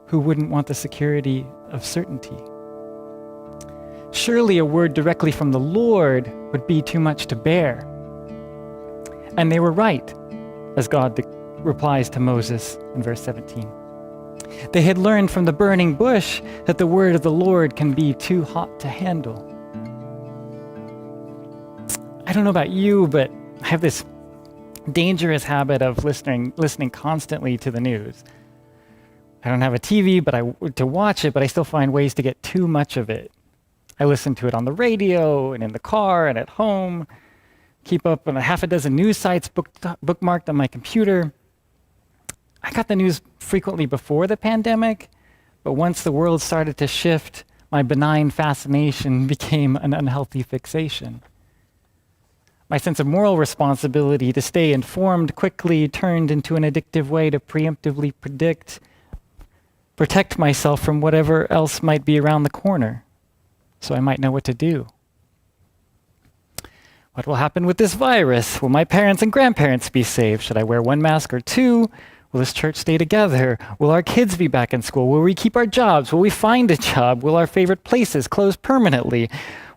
Who wouldn't want the security of certainty? Surely a word directly from the Lord would be too much to bear. And they were right, as God replies to Moses in verse 17. They had learned from the burning bush that the word of the Lord can be too hot to handle. I don't know about you, but I have this dangerous habit of listening constantly to the news. I don't have a TV to watch it, but I still find ways to get too much of it. I listen to it on the radio and in the car and at home. Keep up on a half a dozen news sites bookmarked on my computer. I got the news frequently before the pandemic, but once the world started to shift, my benign fascination became an unhealthy fixation. My sense of moral responsibility to stay informed quickly turned into an addictive way to preemptively protect myself from whatever else might be around the corner, so I might know what to do. What will happen with this virus? Will my parents and grandparents be safe? Should I wear one mask or two? Will this church stay together? Will our kids be back in school? Will we keep our jobs? Will we find a job? Will our favorite places close permanently?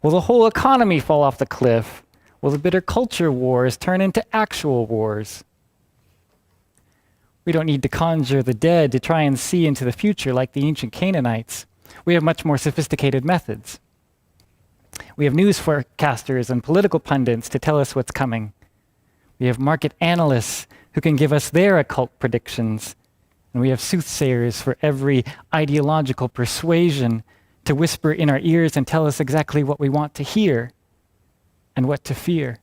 Will the whole economy fall off the cliff? Will the bitter culture wars turn into actual wars? We don't need to conjure the dead to try and see into the future like the ancient Canaanites. We have much more sophisticated methods. We have news forecasters and political pundits to tell us what's coming. We have market analysts who can give us their occult predictions. And we have soothsayers for every ideological persuasion to whisper in our ears and tell us exactly what we want to hear and what to fear.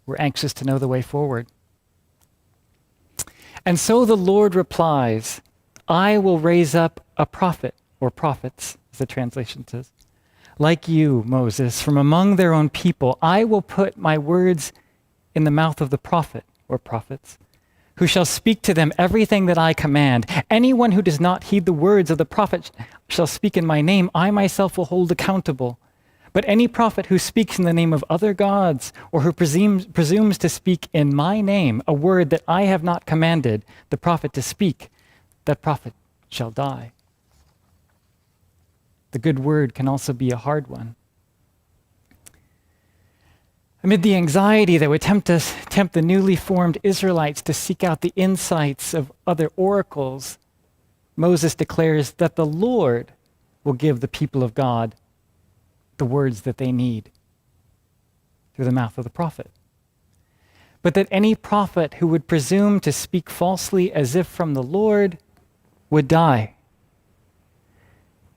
We're anxious to know the way forward. And so the Lord replies, I will raise up a prophet, or prophets, as the translation says, like you, Moses, from among their own people. I will put my words in the mouth of the prophet, or prophets, who shall speak to them everything that I command. Anyone who does not heed the words of the prophet shall speak in my name. I myself will hold accountable. But any prophet who speaks in the name of other gods, or who presumes to speak in my name, a word that I have not commanded the prophet to speak, that prophet shall die. The good word can also be a hard one. Amid the anxiety that would tempt the newly formed Israelites to seek out the insights of other oracles, Moses declares that the Lord will give the people of God the words that they need through the mouth of the prophet. But that any prophet who would presume to speak falsely as if from the Lord would die.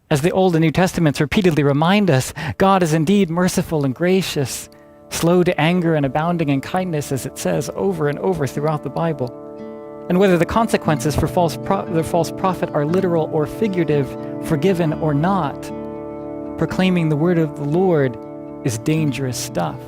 As the Old and New Testaments repeatedly remind us, God is indeed merciful and gracious, slow to anger and abounding in kindness, as it says over and over throughout the Bible. And whether the consequences for the false prophet are literal or figurative, forgiven or not, proclaiming the word of the Lord is dangerous stuff.